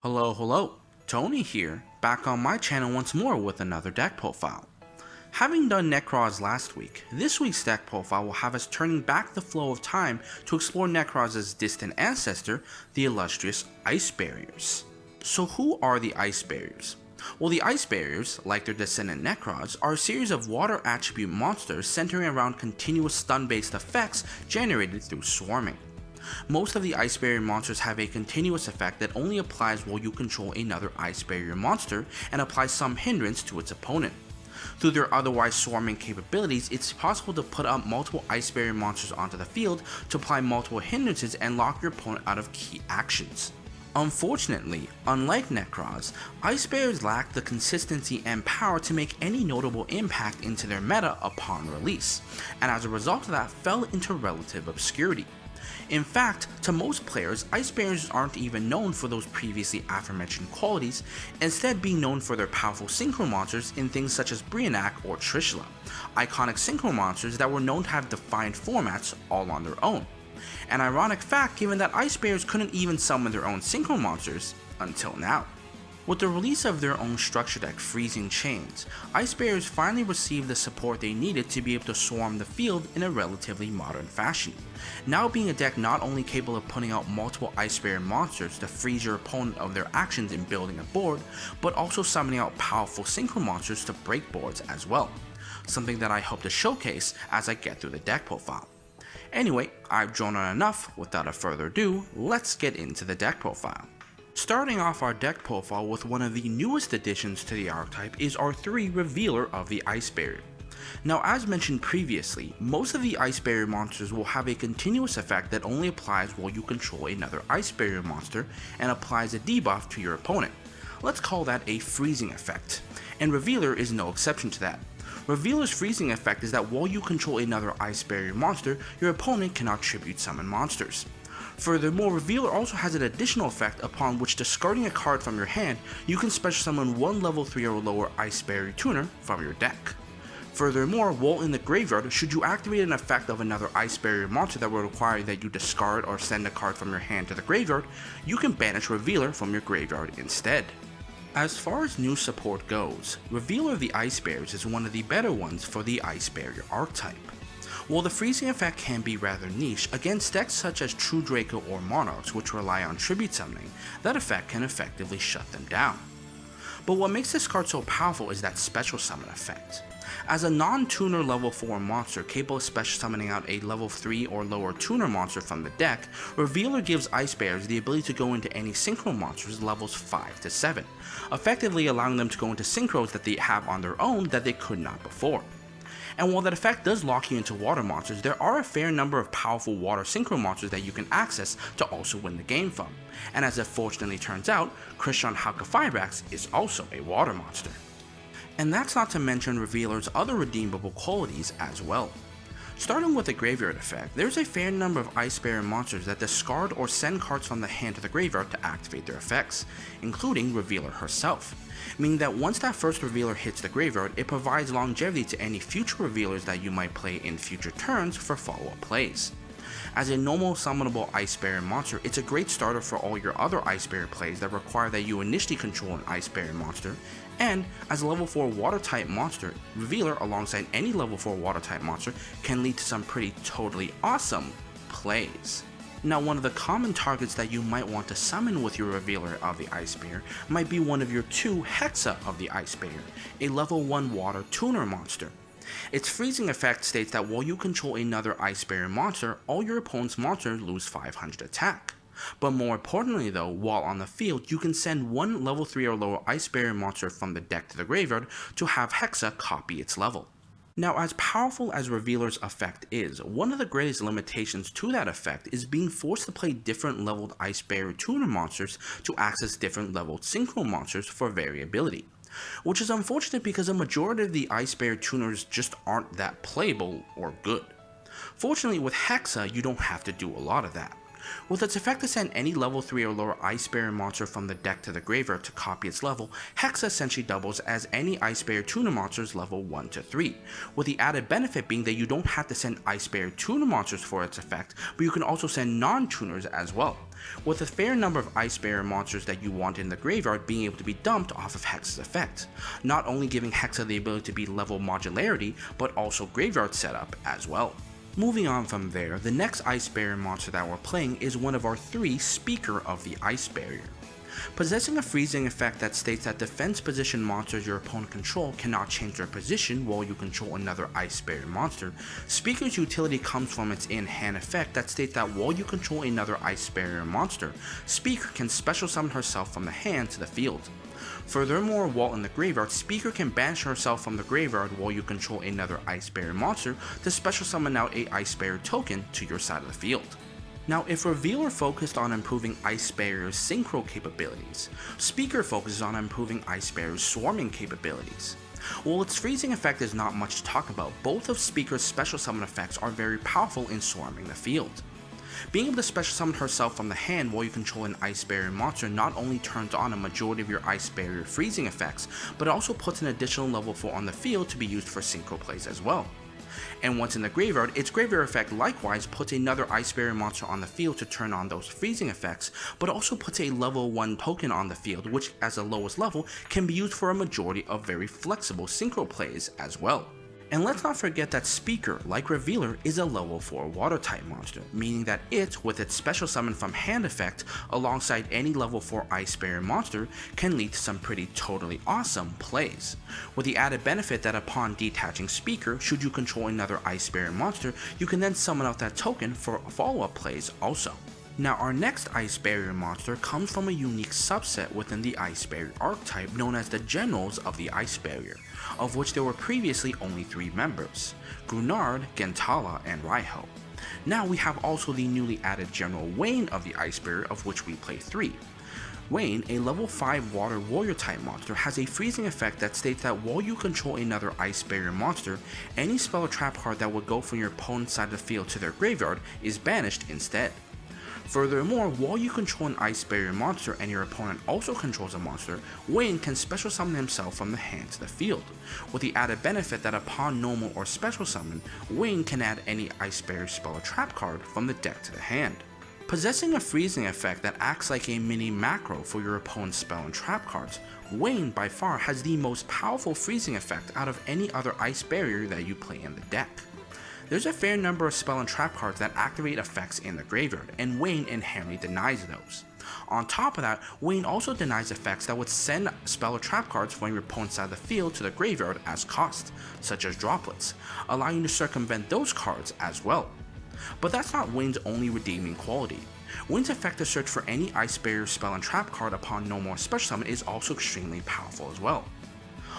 Hello, Tony here, back on my channel once more with another deck profile. Having done Nekroz last week, this week's deck profile will have us turning back the flow of time to explore Nekroz's distant ancestor, the illustrious Ice Barriers. So who are the Ice Barriers? Well, the Ice Barriers, like their descendant Nekroz, are a series of water attribute monsters centering around continuous stun-based effects generated through swarming. Most of the Ice Barrier monsters have a continuous effect that only applies while you control another Ice Barrier monster and applies some hindrance to its opponent. Through their otherwise swarming capabilities, it's possible to put up multiple Ice Barrier monsters onto the field to apply multiple hindrances and lock your opponent out of key actions. Unfortunately, unlike Nekroz, Ice Barriers lack the consistency and power to make any notable impact into their meta upon release, and as a result of that fell into relative obscurity. In fact, to most players, Ice Barriers aren't even known for those previously aforementioned qualities, instead being known for their powerful synchro monsters in things such as Brionac or Trishula, iconic synchro monsters that were known to have defined formats all on their own. An ironic fact given that Ice Barriers couldn't even summon their own synchro monsters until now. With the release of their own structure deck Freezing Chains, Ice Barriers finally received the support they needed to be able to swarm the field in a relatively modern fashion, now being a deck not only capable of putting out multiple Ice Barrier monsters to freeze your opponent of their actions in building a board, but also summoning out powerful synchro monsters to break boards as well, something that I hope to showcase as I get through the deck profile. Anyway, I've drawn on enough. Without further ado, let's get into the deck profile. Starting off our deck profile with one of the newest additions to the archetype is our 3 Revealer of the Ice Barrier. Now, as mentioned previously, most of the Ice Barrier monsters will have a continuous effect that only applies while you control another Ice Barrier monster and applies a debuff to your opponent. Let's call that a freezing effect, and Revealer is no exception to that. Revealer's freezing effect is that while you control another Ice Barrier monster, your opponent cannot tribute summon monsters. Furthermore, Revealer also has an additional effect upon which, discarding a card from your hand, you can special summon one level 3 or lower Ice Barrier tuner from your deck. Furthermore, while in the graveyard, should you activate an effect of another Ice Barrier monster that will require that you discard or send a card from your hand to the graveyard, you can banish Revealer from your graveyard instead. As far as new support goes, Revealer of the Ice Barriers is one of the better ones for the Ice Barrier archetype. While the freezing effect can be rather niche, against decks such as True Draco or Monarchs which rely on tribute summoning, that effect can effectively shut them down. But what makes this card so powerful is that special summon effect. As a non-tuner level 4 monster capable of special summoning out a level 3 or lower tuner monster from the deck, Revealer gives Ice Barriers the ability to go into any synchro monsters levels 5 to 7, effectively allowing them to go into synchros that they have on their own that they could not before. And while that effect does lock you into water monsters, there are a fair number of powerful water synchro monsters that you can access to also win the game from, and as it fortunately turns out, Christian Halka is also a water monster. And that's not to mention Revealer's other redeemable qualities as well. Starting with the graveyard effect, there's a fair number of Ice Barrier monsters that discard or send cards from the hand to the graveyard to activate their effects, including Revealer herself, meaning that once that first Revealer hits the graveyard, it provides longevity to any future Revealers that you might play in future turns for follow-up plays. As a normal summonable Ice Barrier monster, it's a great starter for all your other Ice Barrier plays that require that you initially control an Ice Barrier monster, and as a level 4 water type monster, Revealer alongside any level 4 water type monster can lead to some pretty totally awesome plays. Now, one of the common targets that you might want to summon with your Revealer of the Ice Barrier might be one of your 2 Hexa of the Ice Barrier, a level 1 water tuner monster. Its freezing effect states that while you control another Ice Barrier monster, all your opponent's monsters lose 500 attack. But more importantly though, while on the field, you can send one level 3 or lower Ice Barrier monster from the deck to the graveyard to have Hexa copy its level. Now, as powerful as Revealer's effect is, one of the greatest limitations to that effect is being forced to play different leveled Ice Barrier tuner monsters to access different leveled synchro monsters for variability, which is unfortunate because a majority of the Ice Barrier tuners just aren't that playable or good. Fortunately, with Hexa, you don't have to do a lot of that. With its effect to send any level 3 or lower Ice Barrier monster from the deck to the graveyard to copy its level, Hexa essentially doubles as any Ice Barrier tuner monsters level 1 to 3, with the added benefit being that you don't have to send Ice Barrier tuner monsters for its effect, but you can also send non-tuners as well, with a fair number of Ice Barrier monsters that you want in the graveyard being able to be dumped off of Hexa's effect, not only giving Hexa the ability to be level modularity, but also graveyard setup as well. Moving on from there, the next Ice Barrier monster that we're playing is one of our 3 Speaker of the Ice Barrier. Possessing a freezing effect that states that defense position monsters your opponent control cannot change their position while you control another Ice Barrier monster, Speaker's utility comes from its in-hand effect that states that while you control another Ice Barrier monster, Speaker can special summon herself from the hand to the field. Furthermore, while in the graveyard, Speaker can banish herself from the graveyard while you control another Ice Barrier monster to special summon out a Ice Barrier token to your side of the field. Now, if Revealer focused on improving Ice Barrier's synchro capabilities, Speaker focuses on improving Ice Barrier's swarming capabilities. While its freezing effect is not much to talk about, both of Speaker's special summon effects are very powerful in swarming the field. Being able to special summon herself from the hand while you control an Ice Barrier monster not only turns on a majority of your Ice Barrier freezing effects, but also puts an additional level 4 on the field to be used for synchro plays as well. And once in the graveyard, its graveyard effect likewise puts another Ice Barrier monster on the field to turn on those freezing effects, but also puts a level 1 token on the field, which as the lowest level can be used for a majority of very flexible synchro plays as well. And let's not forget that Speaker, like Revealer, is a level 4 water type monster, meaning that it, with its special summon from hand effect, alongside any level 4 Ice Barrier monster, can lead to some pretty totally awesome plays, with the added benefit that upon detaching Speaker, should you control another Ice Barrier monster, you can then summon out that token for follow-up plays also. Now, our next Ice Barrier monster comes from a unique subset within the Ice Barrier archetype known as the Generals of the Ice Barrier, of which there were previously only 3 members: Grunard, Gentala, and Raiho. Now we have also the newly added General Wayne of the Ice Barrier, of which we play 3. Wayne, a level 5 Water Warrior type monster, has a freezing effect that states that while you control another Ice Barrier monster, any spell or trap card that would go from your opponent's side of the field to their graveyard is banished instead. Furthermore, while you control an Ice Barrier monster and your opponent also controls a monster, Wayne can special summon himself from the hand to the field, with the added benefit that upon normal or special summon, Wayne can add any Ice Barrier spell or trap card from the deck to the hand. Possessing a freezing effect that acts like a mini macro for your opponent's spell and trap cards, Wayne by far has the most powerful freezing effect out of any other Ice Barrier that you play in the deck. There's a fair number of spell and trap cards that activate effects in the graveyard, and Wayne inherently denies those. On top of that, Wayne also denies effects that would send spell or trap cards from your opponent's side of the field to the graveyard as cost, such as droplets, allowing you to circumvent those cards as well. But that's not Wayne's only redeeming quality. Wayne's effect to search for any Ice Barrier spell and trap card upon normal or special summon is also extremely powerful as well.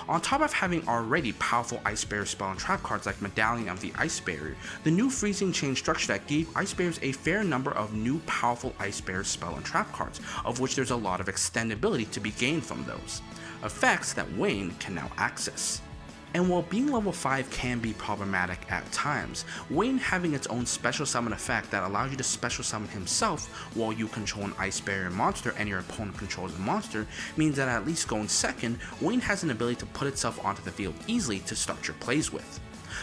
On top of having already powerful Ice Barrier spell and trap cards like Medallion of the Ice Barrier, the new Freezing Chain structure deck gave Ice Barriers a fair number of new powerful Ice Barrier spell and trap cards, of which there's a lot of extendability to be gained from those, effects that Wayne can now access. And while being level 5 can be problematic at times, Wayne having its own special summon effect that allows you to special summon himself while you control an Ice Barrier monster and your opponent controls a monster means that at least going second, Wayne has an ability to put itself onto the field easily to start your plays with.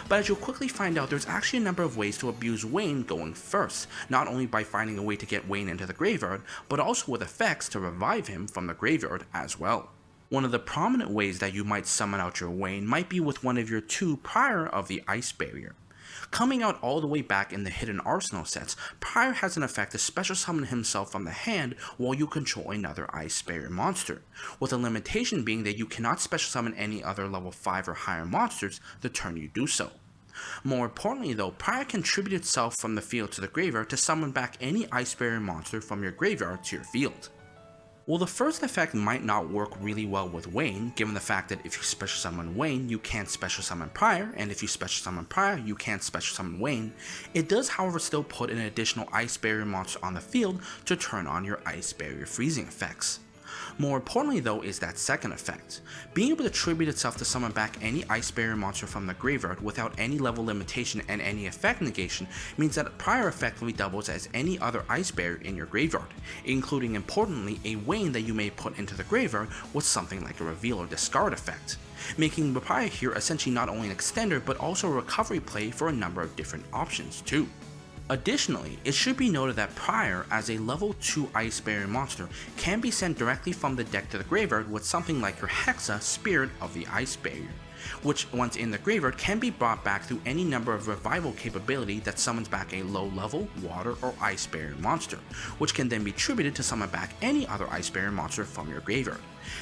But as you'll quickly find out, there's actually a number of ways to abuse Wayne going first, not only by finding a way to get Wayne into the graveyard, but also with effects to revive him from the graveyard as well. One of the prominent ways that you might summon out your Wayne might be with one of your 2 Prior of the Ice Barrier. Coming out all the way back in the Hidden Arsenal sets, Prior has an effect to special summon himself from the hand while you control another Ice Barrier monster, with a limitation being that you cannot special summon any other level 5 or higher monsters the turn you do so. More importantly though, Prior can tribute itself from the field to the graveyard to summon back any Ice Barrier monster from your graveyard to your field. Well, the first effect might not work really well with Wayne, given the fact that if you special summon Wayne, you can't special summon Prior, and if you special summon Prior, you can't special summon Wayne. It does, however, still put an additional Ice Barrier monster on the field to turn on your Ice Barrier freezing effects. More importantly though is that second effect. Being able to tribute itself to summon back any Ice Barrier monster from the graveyard without any level limitation and any effect negation means that Prior effectively doubles as any other Ice Barrier in your graveyard, including importantly a Wayne that you may put into the graveyard with something like a reveal or discard effect, making the Prior here essentially not only an extender but also a recovery play for a number of different options too. Additionally, it should be noted that Prior as a level 2 Ice Barrier monster can be sent directly from the deck to the graveyard with something like your Hexa Spirit of the Ice Barrier, which once in the graveyard can be brought back through any number of revival capability that summons back a low level water or Ice Barrier monster, which can then be tributed to summon back any other Ice Barrier monster from your graveyard,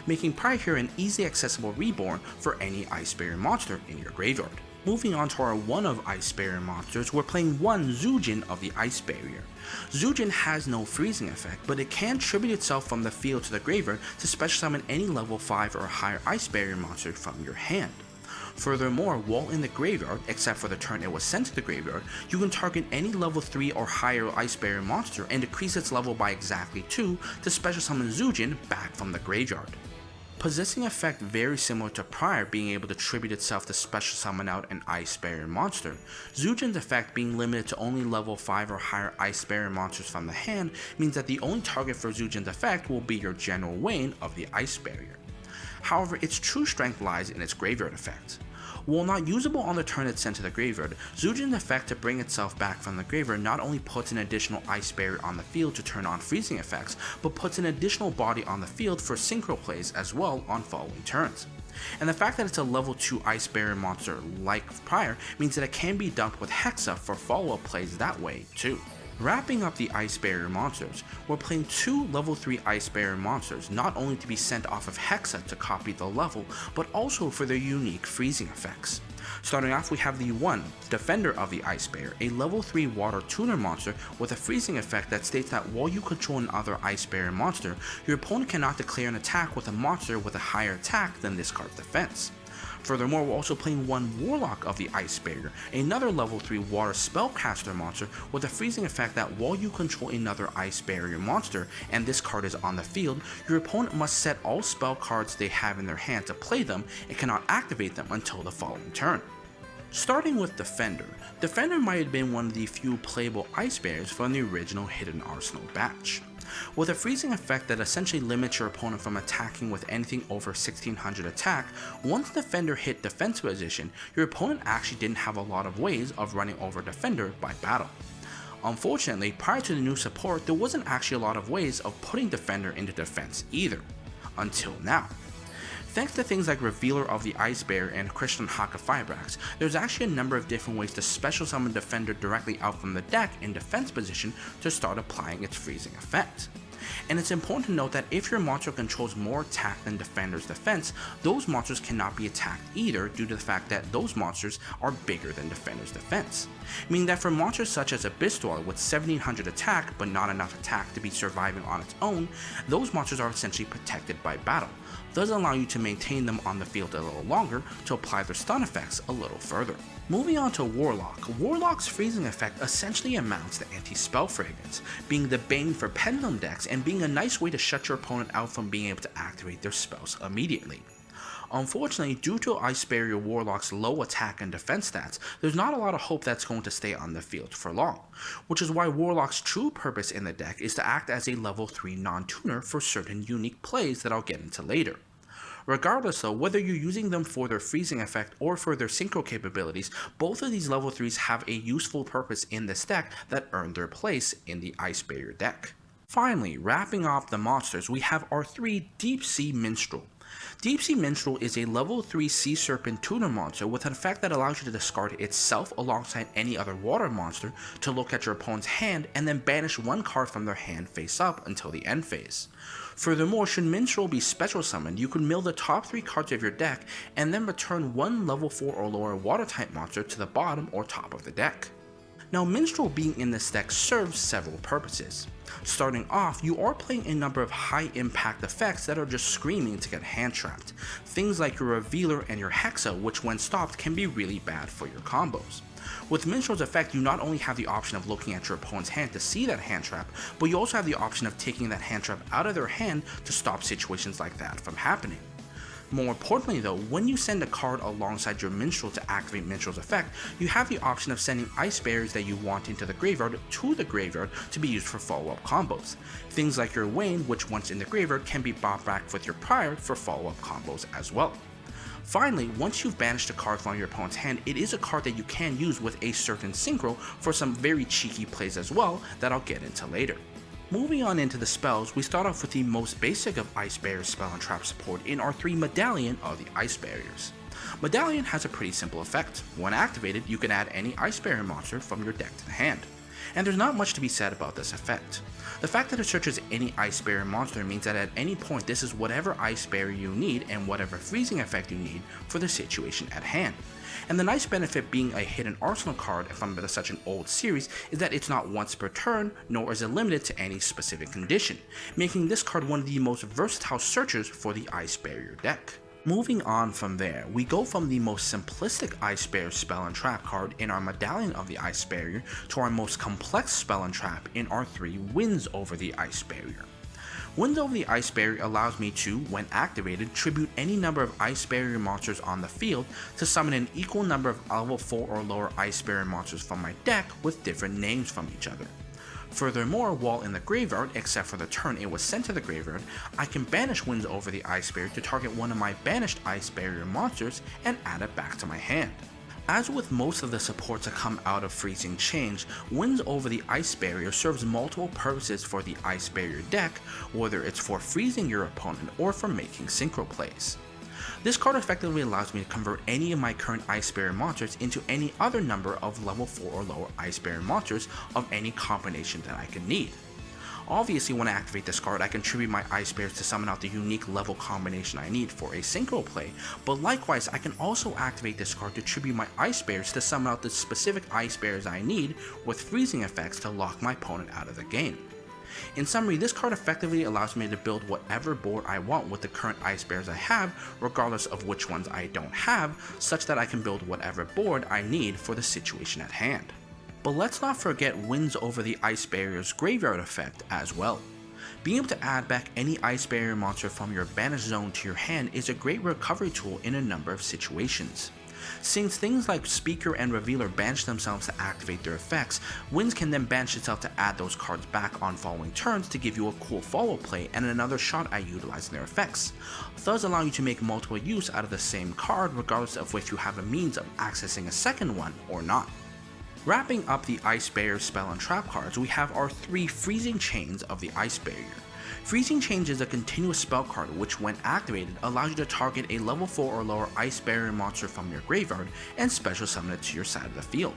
making Prior here an easily accessible reborn for any Ice Barrier monster in your graveyard. Moving on to our one of Ice Barrier monsters, we're playing one Zujin of the Ice Barrier. Zujin has no freezing effect, but it can tribute itself from the field to the graveyard to special summon any level 5 or higher Ice Barrier monster from your hand. Furthermore, while in the graveyard, except for the turn it was sent to the graveyard, you can target any level 3 or higher Ice Barrier monster and decrease its level by exactly 2 to special summon Zujin back from the graveyard. Possessing effect very similar to Prior being able to tribute itself to special summon out an Ice Barrier monster, Zujin's effect being limited to only level 5 or higher Ice Barrier monsters from the hand means that the only target for Zujin's effect will be your general Wayne of the Ice Barrier. However, its true strength lies in its graveyard effect. While not usable on the turn it's sent to the graveyard, Zujin's effect to bring itself back from the graveyard not only puts an additional Ice Barrier on the field to turn on freezing effects, but puts an additional body on the field for synchro plays as well on following turns. And the fact that it's a level 2 Ice Barrier monster like Prior means that it can be dumped with Hexa for follow-up plays that way too. Wrapping up the Ice Barrier monsters, we're playing two level 3 Ice Barrier monsters not only to be sent off of Hexa to copy the level, but also for their unique freezing effects. Starting off we have the 1, Defender of the Ice Barrier, a level 3 water tuner monster with a freezing effect that states that while you control another Ice Barrier monster, your opponent cannot declare an attack with a monster with a higher attack than this card's defense. Furthermore, we're also playing one Warlock of the Ice Barrier, another level 3 water spellcaster monster with a freezing effect that while you control another Ice Barrier monster and this card is on the field, your opponent must set all spell cards they have in their hand to play them and cannot activate them until the following turn. Starting with Defender, Defender might have been one of the few playable Ice Barriers from the original Hidden Arsenal batch. With a freezing effect that essentially limits your opponent from attacking with anything over 1600 attack, once Defender hit defense position, your opponent actually didn't have a lot of ways of running over Defender by battle. Unfortunately, prior to the new support, there wasn't actually a lot of ways of putting Defender into defense either, until now. Thanks to things like Revealer of the Ice Barrier and Christian Haka Fibrax, there's actually a number of different ways to special summon Defender directly out from the deck in defense position to start applying its freezing effect. And it's important to note that if your monster controls more attack than Defender's defense, those monsters cannot be attacked either due to the fact that those monsters are bigger than Defender's defense. Meaning that for monsters such as Abyssdweller with 1700 attack but not enough attack to be surviving on its own, those monsters are essentially protected by battle, thus allowing you to maintain them on the field a little longer to apply their stun effects a little further. Moving on to Warlock, Warlock's freezing effect essentially amounts to anti-spell fragrance, being the bane for Pendulum decks and being a nice way to shut your opponent out from being able to activate their spells immediately. Unfortunately, due to Ice Barrier Warlock's low attack and defense stats, there's not a lot of hope that's going to stay on the field for long, which is why Warlock's true purpose in the deck is to act as a level 3 non-tuner for certain unique plays that I'll get into later. Regardless though, whether you're using them for their freezing effect or for their synchro capabilities, both of these level 3s have a useful purpose in this deck that earned their place in the Ice Barrier deck. Finally, wrapping up the monsters, we have our 3 Deep Sea Minstrel. Deep Sea Minstrel is a level 3 Sea Serpent tuner monster with an effect that allows you to discard itself alongside any other water monster to look at your opponent's hand and then banish one card from their hand face up until the end phase. Furthermore, should Minstrel be special summoned, you can mill the top 3 cards of your deck and then return one level 4 or lower water type monster to the bottom or top of the deck. Now, Minstrel being in this deck serves several purposes. Starting off, you are playing a number of high impact effects that are just screaming to get hand trapped. Things like your Revealer and your Hexa, which when stopped can be really bad for your combos. With Minstrel's effect, you not only have the option of looking at your opponent's hand to see that hand trap, but you also have the option of taking that hand trap out of their hand to stop situations like that from happening. More importantly though, when you send a card alongside your Minstrel to activate Minstrel's effect, you have the option of sending ice barriers that you want into the graveyard to the graveyard to be used for follow-up combos. Things like your Wayne, which once in the graveyard can be brought back with your Prior for follow-up combos as well. Finally, once you've banished a card from your opponent's hand, it is a card that you can use with a certain synchro for some very cheeky plays as well that I'll get into later. Moving on into the spells, we start off with the most basic of Ice Barrier spell and trap support in our 3 Medallion of the Ice Barriers. Medallion has a pretty simple effect. When activated, you can add any Ice Barrier monster from your deck to the hand. And there's not much to be said about this effect. The fact that it searches any Ice Barrier monster means that at any point this is whatever Ice Barrier you need and whatever freezing effect you need for the situation at hand. And the nice benefit being a hidden arsenal card from such an old series is that it's not once per turn, nor is it limited to any specific condition, making this card one of the most versatile searchers for the Ice Barrier deck. Moving on from there, we go from the most simplistic Ice Barrier spell and trap card in our Medallion of the Ice Barrier to our most complex spell and trap in our 3 Winds over the Ice Barrier. Winds over the Ice Barrier allows me to, when activated, tribute any number of Ice Barrier monsters on the field to summon an equal number of level 4 or lower Ice Barrier monsters from my deck with different names from each other. Furthermore, while in the graveyard, except for the turn it was sent to the graveyard, I can banish Winds over the Ice Barrier to target one of my banished Ice Barrier monsters and add it back to my hand. As with most of the support to come out of Freezing Change, Winds over the Ice Barrier serves multiple purposes for the Ice Barrier deck, whether it's for freezing your opponent or for making synchro plays. This card effectively allows me to convert any of my current Ice Barrier monsters into any other number of level 4 or lower Ice Barrier monsters of any combination that I can need. Obviously, when I activate this card, I can tribute my Ice Barriers to summon out the unique level combination I need for a synchro play, but likewise, I can also activate this card to tribute my Ice Barriers to summon out the specific Ice Barriers I need with freezing effects to lock my opponent out of the game. In summary, this card effectively allows me to build whatever board I want with the current Ice Barriers I have, regardless of which ones I don't have, such that I can build whatever board I need for the situation at hand. But let's not forget Winds over the Ice Barrier's graveyard effect as well. Being able to add back any Ice Barrier monster from your banished zone to your hand is a great recovery tool in a number of situations. Since things like Speaker and Revealer banish themselves to activate their effects, Winds can then banish itself to add those cards back on following turns to give you a cool follow play and another shot at utilizing their effects, thus allowing you to make multiple use out of the same card regardless of if you have a means of accessing a second one or not. Wrapping up the Ice Barrier spell and trap cards, we have our 3 Freezing Chains of the Ice Barrier. Freezing Chains is a continuous spell card which, when activated, allows you to target a level 4 or lower Ice Barrier monster from your graveyard and special summon it to your side of the field.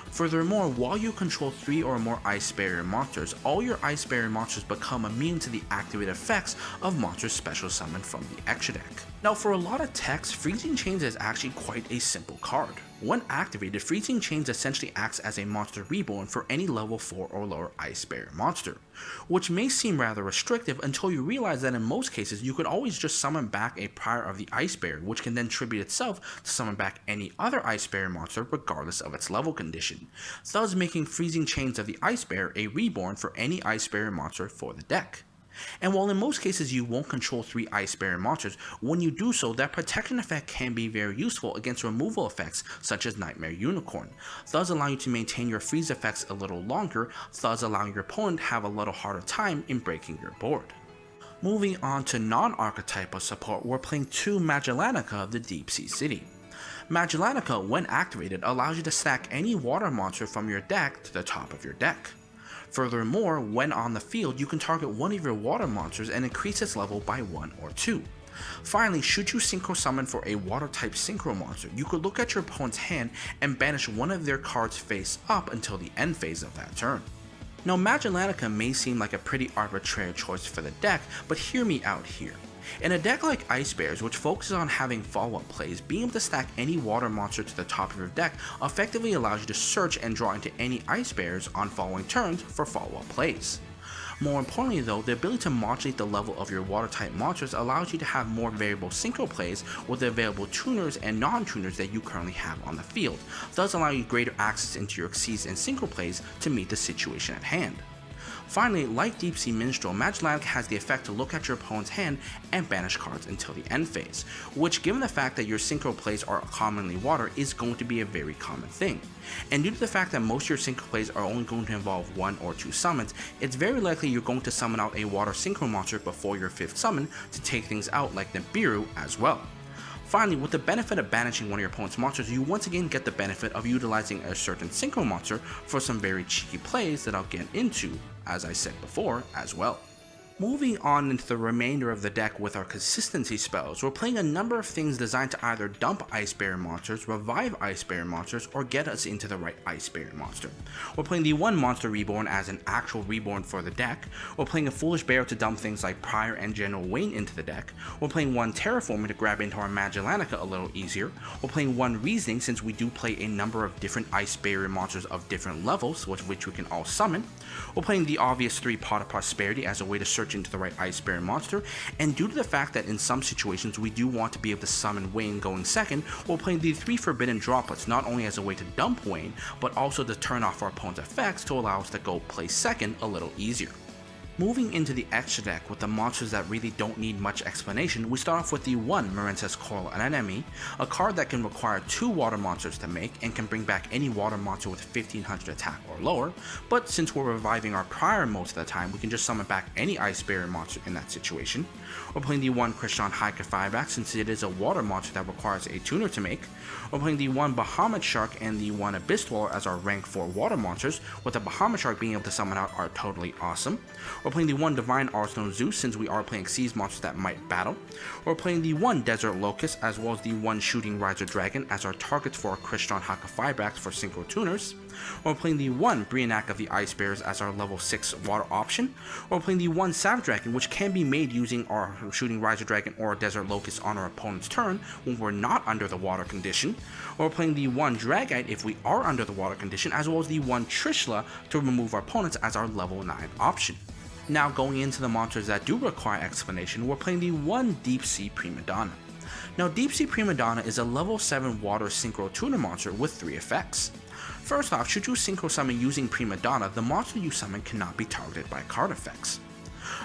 Furthermore, while you control 3 or more Ice Barrier monsters, all your Ice Barrier monsters become immune to the activated effects of monsters special summoned from the extra deck. Now, for a lot of techs, Freezing Chains is actually quite a simple card. When activated, Freezing Chains essentially acts as a monster reborn for any level 4 or lower Ice Barrier monster, which may seem rather restrictive until you realize that in most cases you could always just summon back a Prior of the Ice Barrier, which can then tribute itself to summon back any other Ice Barrier monster regardless of its level condition, thus making Freezing Chains of the Ice Barrier a reborn for any Ice Barrier monster for the deck. And while in most cases you won't control 3 Ice Barrier monsters, when you do so, that protection effect can be very useful against removal effects such as Nightmare Unicorn, thus allowing you to maintain your freeze effects a little longer, thus allowing your opponent to have a little harder time in breaking your board. Moving on to non-archetypal support, we're playing 2 Magellanica of the Deep Sea City. Magellanica, when activated, allows you to stack any water monster from your deck to the top of your deck. Furthermore, when on the field, you can target one of your water monsters and increase its level by 1 or 2. Finally, should you synchro summon for a water type synchro monster, you could look at your opponent's hand and banish one of their cards face up until the end phase of that turn. Now, Magellanica may seem like a pretty arbitrary choice for the deck, but hear me out here. In a deck like Ice Bears, which focuses on having follow-up plays, being able to stack any water monster to the top of your deck effectively allows you to search and draw into any Ice Bears on following turns for follow-up plays. More importantly though, the ability to modulate the level of your water type monsters allows you to have more variable synchro plays with the available tuners and non-tuners that you currently have on the field, thus allowing you greater access into your Xyz and synchro plays to meet the situation at hand. Finally, like Deep Sea Minstrel, Magellanic has the effect to look at your opponent's hand and banish cards until the end phase, which, given the fact that your synchro plays are commonly water, is going to be a very common thing. And due to the fact that most of your synchro plays are only going to involve 1 or 2 summons, it's very likely you're going to summon out a water synchro monster before your 5th summon to take things out like Nibiru as well. Finally, with the benefit of banishing one of your opponent's monsters, you once again get the benefit of utilizing a certain synchro monster for some very cheeky plays that I'll get into, as I said before, as well. Moving on into the remainder of the deck with our consistency spells, we're playing a number of things designed to either dump Ice Barrier monsters, revive Ice Barrier monsters, or get us into the right Ice Barrier monster. We're playing the 1 Monster Reborn as an actual reborn for the deck. We're playing a Foolish Barrier to dump things like Prior and General Wayne into the deck. We're playing 1 Terraforming to grab into our Magellanica a little easier. We're playing 1 Reasoning since we do play a number of different Ice Barrier monsters of different levels, which we can all summon. We're playing the obvious 3 Pot of Prosperity as a way to search into the right Ice Barrier monster, and due to the fact that in some situations we do want to be able to summon Wayne going second, we're playing the 3 Forbidden Droplets not only as a way to dump Wayne, but also to turn off our opponent's effects to allow us to go play second a little easier. Moving into the extra deck with the monsters that really don't need much explanation, we start off with the 1 Marensis Coral Anemone, a card that can require 2 water monsters to make and can bring back any water monster with 1500 attack or lower, but since we're reviving our Prior most of the time, we can just summon back any Ice Barrier monster in that situation. We're playing the 1 Krishan Hydra since it is a water monster that requires a tuner to make. We're playing the 1 Bahamut Shark and the 1 Abyss Dweller as our rank 4 water monsters, with the Bahamut Shark being able to summon out are totally awesome. We're playing the 1 Divine Arsenal Zeus since we are playing Xyz monsters that might battle. We're playing the 1 Desert Locust as well as the 1 Shooting Riser Dragon as our targets for our Krishan Hydra for synchro tuners. We're playing the 1 Brionac of the Ice Bears as our level 6 water option. We're playing the 1 Savage Dragon, which can be made using our Shooting Riser Dragon or Desert Locust on our opponent's turn when we're not under the water condition. We're playing the 1 Dragite if we are under the water condition, as well as the 1 Trishula to remove our opponents as our level 9 option. Now going into the monsters that do require explanation, we're playing the 1 Deep Sea Prima Donna. Now Deep Sea Prima Donna is a level 7 water synchro tuner monster with 3 effects. First off, should you synchro summon using Prima Donna, the monster you summon cannot be targeted by card effects.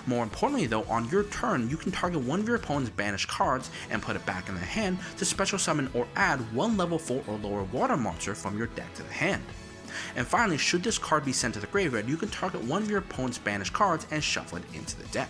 More importantly though, on your turn, you can target one of your opponent's banished cards and put it back in the hand to special summon or add 1 level 4 or lower water monster from your deck to the hand. And finally, should this card be sent to the graveyard, you can target one of your opponent's banished cards and shuffle it into the deck.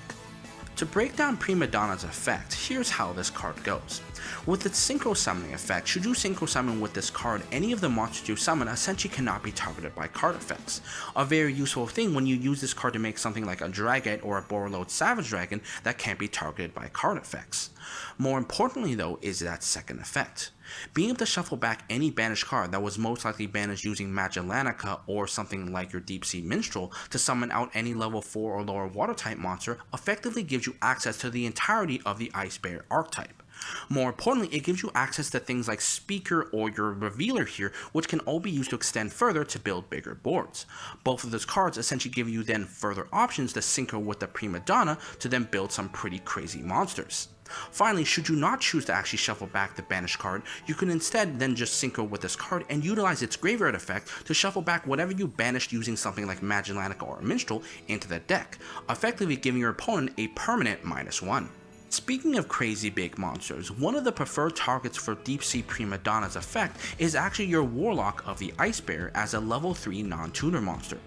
To break down Prima Donna's effect, here's how this card goes. With its synchro summoning effect, should you synchro summon with this card, any of the monsters you summon essentially cannot be targeted by card effects. A very useful thing when you use this card to make something like a Dragite or a Borreload Savage Dragon that can't be targeted by card effects. More importantly though is that second effect. Being able to shuffle back any banished card that was most likely banished using Magellanica or something like your Deep Sea Minstrel to summon out any level 4 or lower water type monster effectively gives you access to the entirety of the Ice Barrier archetype. More importantly, it gives you access to things like Speaker or your Revealer here, which can all be used to extend further to build bigger boards. Both of those cards essentially give you then further options to synchro with the Prima Donna to then build some pretty crazy monsters. Finally, should you not choose to actually shuffle back the banished card, you can instead then just synchro with this card and utilize its graveyard effect to shuffle back whatever you banished using something like Magellanica or a Minstrel into the deck, effectively giving your opponent a permanent -1. Speaking of crazy big monsters, one of the preferred targets for Deep Sea Prima Donna's effect is actually your Warlock of the Ice Bear as a level 3 non-tuner monster.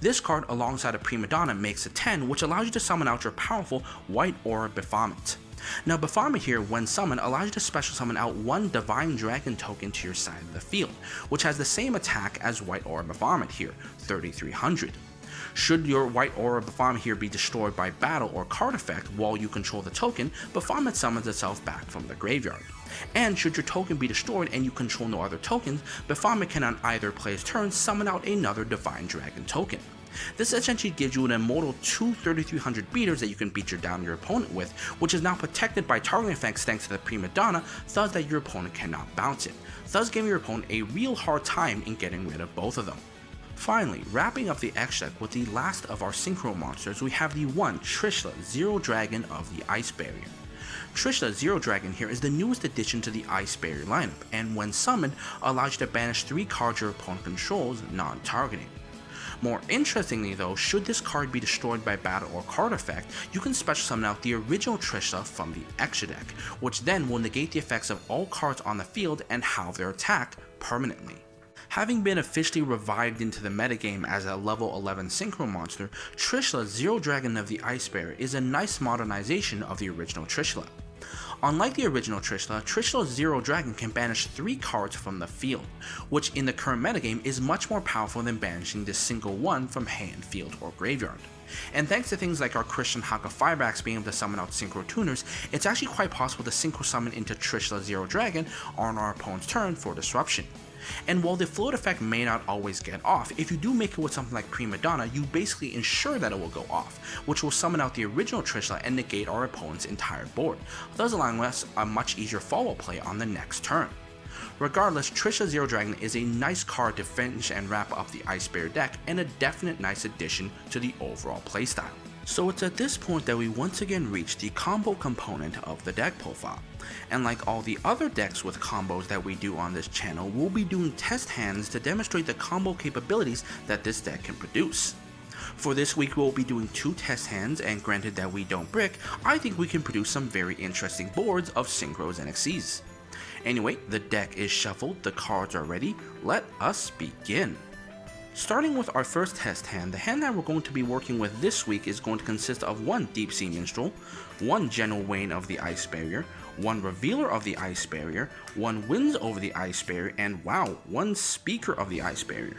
This card alongside a Prima Donna makes a 10, which allows you to summon out your powerful White Aura Baphomet. Now Baphomet here, when summoned, allows you to special summon out 1 Divine Dragon token to your side of the field, which has the same attack as White Aura Baphomet here, 3300. Should your White Aura Baphomet here be destroyed by battle or card effect while you control the token, Baphomet summons itself back from the graveyard. And should your token be destroyed and you control no other tokens, Baphomet can on either player's turn summon out another Divine Dragon token. This essentially gives you an immortal 2 3300 beaters that you can beat your opponent with, which is now protected by targeting effects thanks to the Prima Donna, thus that your opponent cannot bounce it, thus giving your opponent a real hard time in getting rid of both of them. Finally, wrapping up the X deck with the last of our synchro monsters, we have the one Trishula Zero Dragon of the Ice Barrier. Trishula Zero Dragon here is the newest addition to the Ice Barrier lineup, and when summoned, allows you to banish 3 cards your opponent controls, non-targeting. More interestingly though, should this card be destroyed by battle or card effect, you can special summon out the original Trishula from the extra deck, which then will negate the effects of all cards on the field and halve their attack permanently. Having been officially revived into the metagame as a level 11 synchro monster, Trishula Zero Dragon of the Ice Barrier is a nice modernization of the original Trishula. Unlike the original Trishula, Trishula Zero Dragon can banish 3 cards from the field, which in the current metagame is much more powerful than banishing this single one from hand, field, or graveyard. And thanks to things like our Christian Haka Firebrax being able to summon out Synchro Tuners, it's actually quite possible to Synchro Summon into Trishula Zero Dragon on our opponent's turn for disruption. And while the float effect may not always get off, if you do make it with something like Prima Donna, you basically ensure that it will go off, which will summon out the original Trishula and negate our opponent's entire board, thus allowing us a much easier follow-up play on the next turn. Regardless, Trishula Zero Dragon is a nice card to finish and wrap up the Ice Barrier deck, and a definite nice addition to the overall playstyle. So it's at this point that we once again reach the combo component of the deck profile, and like all the other decks with combos that we do on this channel, we'll be doing test hands to demonstrate the combo capabilities that this deck can produce. For this week we'll be doing 2 test hands, and granted that we don't brick, I think we can produce some very interesting boards of Synchros and Xyzs. Anyway, the deck is shuffled, the cards are ready, let us begin. Starting with our first test hand, the hand that we're going to be working with this week is going to consist of 1 Deep Sea Minstrel, 1 Gentle Wayne of the Ice Barrier, 1 Revealer of the Ice Barrier, 1 Winds over the Ice Barrier, and wow, 1 Speaker of the Ice Barrier.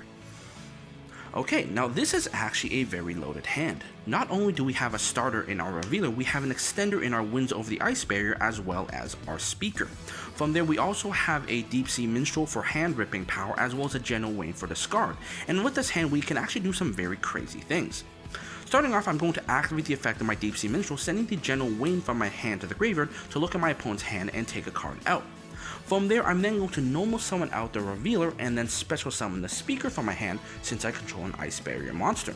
Okay, now this is actually a very loaded hand. Not only do we have a starter in our Revealer, we have an extender in our Winds over the Ice Barrier as well as our Speaker. From there we also have a Deep Sea Minstrel for hand ripping power as well as a Gentle Wayne for discard, and with this hand we can actually do some very crazy things. Starting off, I'm going to activate the effect of my Deep Sea Minstrel, sending the Gentle Wayne from my hand to the graveyard to look at my opponent's hand and take a card out. From there, I'm then going to normal summon out the Revealer and then special summon the Speaker from my hand since I control an Ice Barrier monster.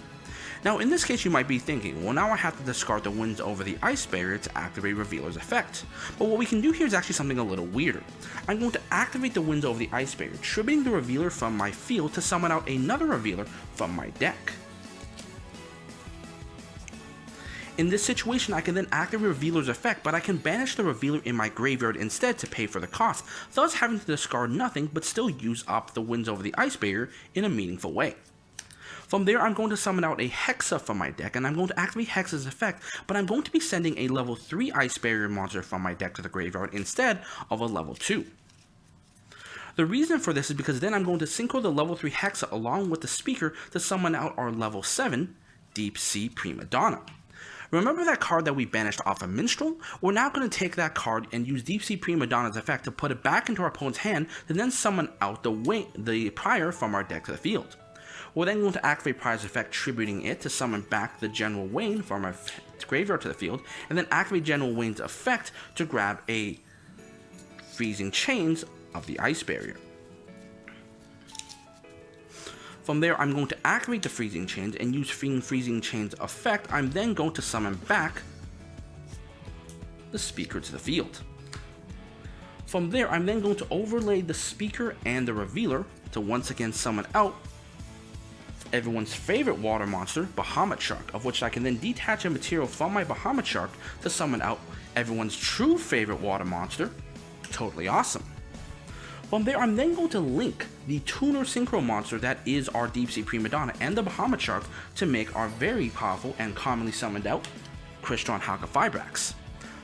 Now in this case you might be thinking, well now I have to discard the Winds over the Ice Barrier to activate Revealer's effect. But what we can do here is actually something a little weirder. I'm going to activate the Winds over the Ice Barrier, tributing the Revealer from my field to summon out another Revealer from my deck. In this situation, I can then activate Revealer's effect, but I can banish the Revealer in my graveyard instead to pay for the cost, thus having to discard nothing but still use up the Winds over the Ice Barrier in a meaningful way. From there, I'm going to summon out a Hexa from my deck, and I'm going to activate Hexa's effect, but I'm going to be sending a level 3 Ice Barrier monster from my deck to the graveyard instead of a level 2. The reason for this is because then I'm going to synchro the level 3 Hexa along with the Speaker to summon out our level 7 Deep Sea Prima Donna. Remember that card that we banished off of Minstrel? We're now going to take that card and use Deep Sea Prima Donna's effect to put it back into our opponent's hand to then summon out the Prior from our deck to the field. We're then going to activate Prior's effect, tributing it to summon back the General Wayne from our graveyard to the field, and then activate General Wayne's effect to grab a Freezing Chains of the Ice Barrier. From there, I'm going to activate the Freezing Chains and use Freezing Chains effect. I'm then going to summon back the Speaker to the field. From there, I'm then going to overlay the Speaker and the Revealer to once again summon out everyone's favorite water monster, Bahamut Shark, of which I can then detach a material from my Bahamut Shark to summon out everyone's true favorite water monster, Totally Awesome. From there, I'm then going to link the Tuner Synchro monster that is our Deep Sea Prima Donna and the Bahamut Shark to make our very powerful and commonly summoned out Christian Haka Firebrax.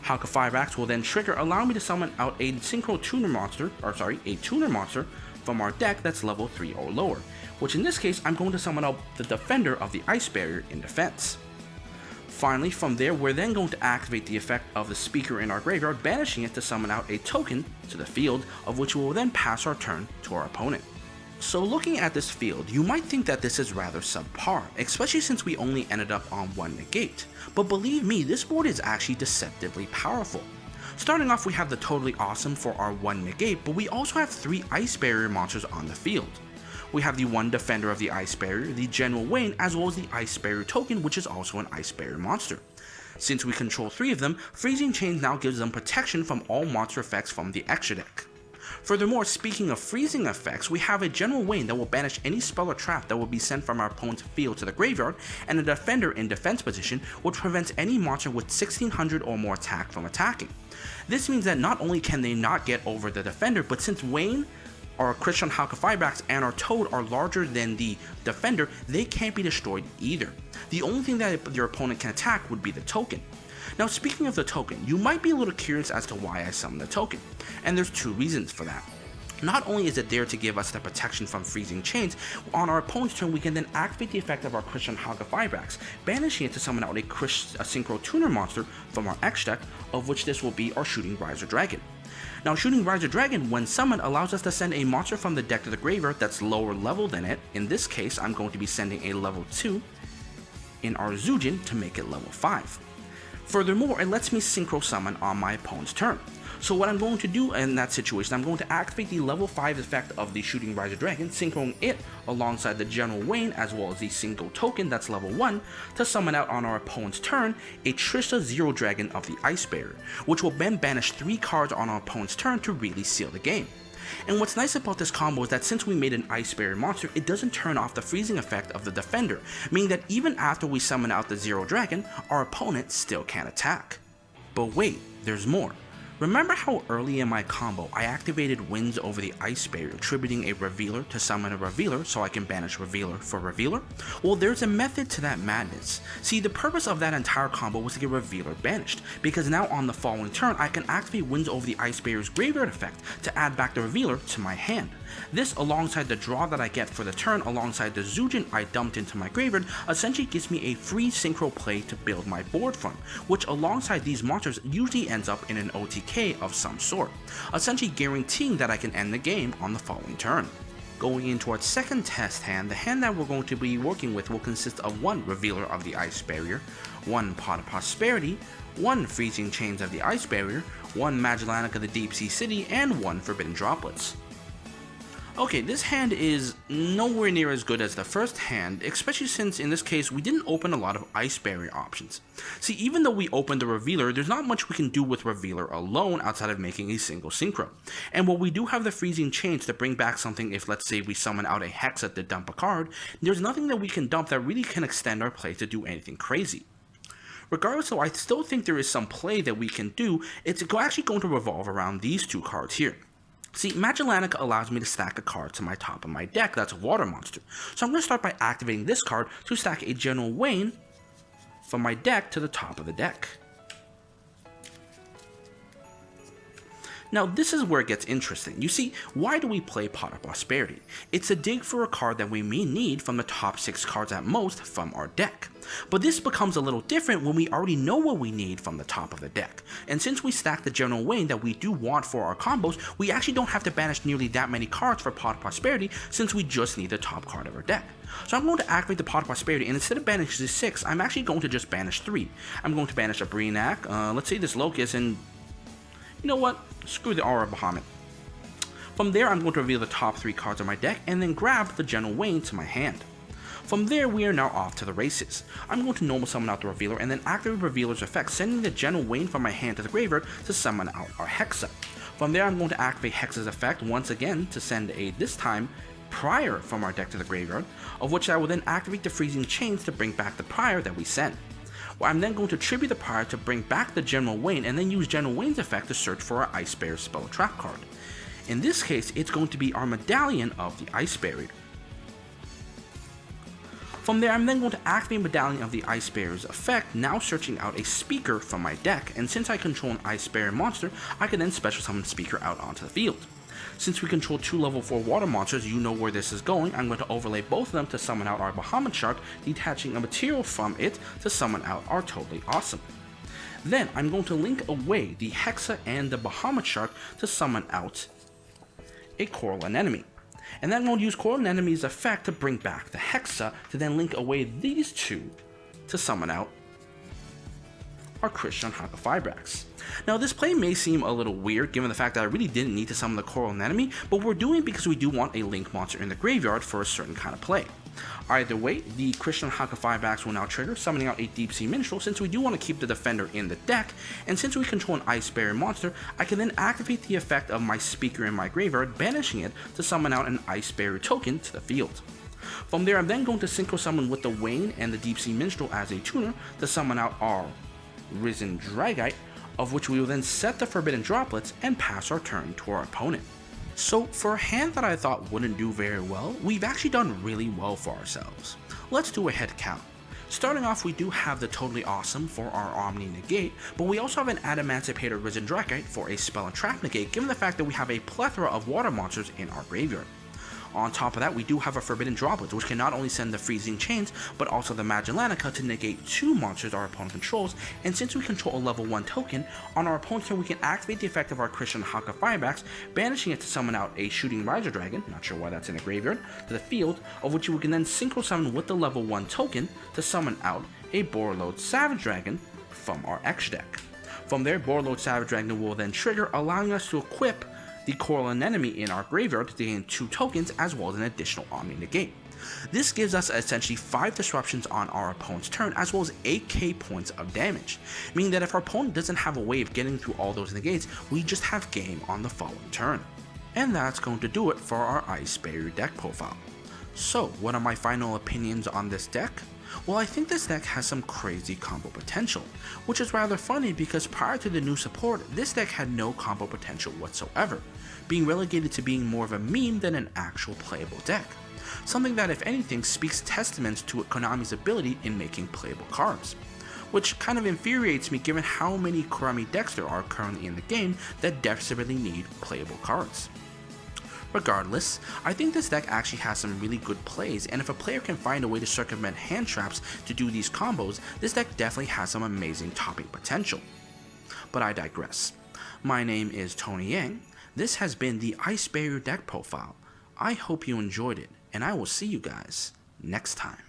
Haka Firebrax will then trigger, allowing me to summon out a Synchro Tuner monster, a Tuner monster from our deck that's level 3 or lower, which in this case, I'm going to summon out the Defender of the Ice Barrier in defense. Finally, from there, we're then going to activate the effect of the Speaker in our graveyard, banishing it to summon out a token to the field, of which we will then pass our turn to our opponent. So looking at this field, you might think that this is rather subpar, especially since we only ended up on 1 negate, but believe me, this board is actually deceptively powerful. Starting off, we have the Totally Awesome for our 1 negate, but we also have 3 Ice Barrier monsters on the field. We have the one defender of the Ice Barrier, the General Wayne, as well as the Ice Barrier token, which is also an Ice Barrier monster. Since we control 3 of them, Freezing Chains now gives them protection from all monster effects from the extra deck. Furthermore, speaking of freezing effects, we have a General Wayne that will banish any spell or trap that will be sent from our opponent's field to the graveyard, and a Defender in defense position, which prevents any monster with 1600 or more attack from attacking. This means that not only can they not get over the Defender, but since Wayne, our Christian Haka Firebrax, and our Toad are larger than the Defender, they can't be destroyed either. The only thing that your opponent can attack would be the token. Now, speaking of the token, you might be a little curious as to why I summoned the token, and there's 2 reasons for that. Not only is it there to give us the protection from Freezing Chains, on our opponent's turn we can then activate the effect of our Christian Haka Firebrax, banishing it to summon out a Synchro Tuner monster from our X deck, of which this will be our Shooting Riser Dragon. Now, Shooting Riser Dragon, when summoned, allows us to send a monster from the deck to the graveyard that's lower level than it. In this case, I'm going to be sending a level 2 in our Zujin to make it level 5. Furthermore, it lets me synchro summon on my opponent's turn. So what I'm going to do in that situation, I'm going to activate the level 5 effect of the Shooting Riser Dragon, synchroing it alongside the General Wayne as well as the single token that's level 1 to summon out on our opponent's turn a Trista Zero Dragon of the Ice Barrier, which will then banish 3 cards on our opponent's turn to really seal the game. And what's nice about this combo is that since we made an Ice Barrier monster, it doesn't turn off the freezing effect of the Defender, meaning that even after we summon out the Zero Dragon, our opponent still can't attack. But wait, there's more. Remember how early in my combo I activated Winds over the Ice Barrier, attributing a Revealer to summon a Revealer so I can banish Revealer for Revealer? Well, there's a method to that madness. See, the purpose of that entire combo was to get Revealer banished, because now on the following turn I can activate Winds over the Ice Barrier's graveyard effect to add back the Revealer to my hand. This, alongside the draw that I get for the turn alongside the Zujin I dumped into my graveyard, essentially gives me a free synchro play to build my board from, which alongside these monsters usually ends up in an OTK of some sort, essentially guaranteeing that I can end the game on the following turn. Going into our second test hand, the hand that we're going to be working with will consist of 1 Revealer of the Ice Barrier, 1 Pot of Prosperity, 1 Freezing Chains of the Ice Barrier, 1 Magellanica of the Deep Sea City, and 1 Forbidden Droplets. Okay, this hand is nowhere near as good as the first hand, especially since in this case we didn't open a lot of Ice Barrier options. See, even though we opened the Revealer, there's not much we can do with Revealer alone outside of making a single synchro. And while we do have the Freezing Chains to bring back something if, let's say, we summon out a Hexa to dump a card, there's nothing that we can dump that really can extend our play to do anything crazy. Regardless, though, I still think there is some play that we can do. It's actually going to revolve around these 2 cards here. See, Magellanica allows me to stack a card to my top of my deck that's a water monster. So I'm going to start by activating this card to stack a General Wayne from my deck to the top of the deck. Now, this is where it gets interesting. You see, why do we play Pot of Prosperity? It's a dig for a card that we may need from the top 6 cards at most from our deck. But this becomes a little different when we already know what we need from the top of the deck. And since we stack the General Wayne that we do want for our combos, we actually don't have to banish nearly that many cards for Pot of Prosperity since we just need the top card of our deck. So I'm going to activate the Pot of Prosperity, and instead of banishing 6, I'm actually going to just banish 3. I'm going to banish a Breenak, let's say this Locust, and you know what? Screw the Aura Bahamut. From there, I'm going to reveal the top 3 cards of my deck and then grab the General Wayne to my hand. From there, we are now off to the races. I'm going to normal summon out the Revealer and then activate Revealer's effect, sending the General Wayne from my hand to the graveyard to summon out our Hexa. From there, I'm going to activate Hexa's effect once again to send a, this time, Prior from our deck to the graveyard, of which I will then activate the Freezing Chains to bring back the Prior that we sent. Well, I'm then going to tribute the Prior to bring back the General Wayne and then use General Wayne's effect to search for our Ice Barrier spell or trap card. In this case, it's going to be our Medallion of the Ice Barrier. From there, I'm then going to activate Medallion of the Ice Barrier's effect, now searching out a Speaker from my deck, and since I control an Ice Barrier monster, I can then special summon Speaker out onto the field. Since we control 2 level 4 water monsters, you know where this is going. I'm going to overlay both of them to summon out our Bahamut Shark, detaching a material from it to summon out our Totally Awesome. Then I'm going to link away the Hexa and the Bahamut Shark to summon out a Coral Anemone. And then I'm going to use Coral Anemone's effect to bring back the Hexa to then link away these 2 to summon out our Christian Hakafibrax. Now this play may seem a little weird given the fact that I really didn't need to summon the Coral Anemone, but we're doing it because we do want a link monster in the graveyard for a certain kind of play. Either way, the Christian Hakafibrax will now trigger, summoning out a Deep Sea Minstrel since we do want to keep the defender in the deck, and since we control an Ice Barrier monster, I can then activate the effect of my Speaker in my graveyard, banishing it to summon out an Ice Barrier token to the field. From there, I'm then going to Synchro Summon with the Wayne and the Deep Sea Minstrel as a tuner to summon out our Risen Dragite, of which we will then set the Forbidden Droplets and pass our turn to our opponent. So for a hand that I thought wouldn't do very well, we've actually done really well for ourselves. Let's do a head count. Starting off, we do have the Totally Awesome for our Omni Negate, but we also have an Adamancipator Risen Dragite for a Spell and Trap Negate given the fact that we have a plethora of water monsters in our graveyard. On top of that, we do have a Forbidden Droplet, which can not only send the Freezing Chains, but also the Magellanica to negate 2 monsters our opponent controls, and since we control a level 1 token, on our opponent's turn we can activate the effect of our Christian Hakafibrax, banishing it to summon out a Shooting Riser Dragon, not sure why that's in the graveyard, to the field, of which we can then Synchro Summon with the level 1 token to summon out a Borreload Savage Dragon from our X deck. From there, Borreload Savage Dragon will then trigger, allowing us to equip the Coral Anemone in our graveyard to gain 2 tokens as well as an additional Omni Negate. This gives us essentially 5 disruptions on our opponent's turn as well as 8k points of damage, meaning that if our opponent doesn't have a way of getting through all those negates, we just have game on the following turn. And that's going to do it for our Ice Barrier deck profile. So what are my final opinions on this deck? Well, I think this deck has some crazy combo potential, which is rather funny because prior to the new support, this deck had no combo potential whatsoever, being relegated to being more of a meme than an actual playable deck. Something that, if anything, speaks testaments to Konami's ability in making playable cards, which kind of infuriates me given how many Kurami decks there are currently in the game that desperately need playable cards. Regardless, I think this deck actually has some really good plays, and if a player can find a way to circumvent hand traps to do these combos, this deck definitely has some amazing topping potential. But I digress. My name is Tony Yang. This has been the Ice Barrier deck profile. I hope you enjoyed it, and I will see you guys next time.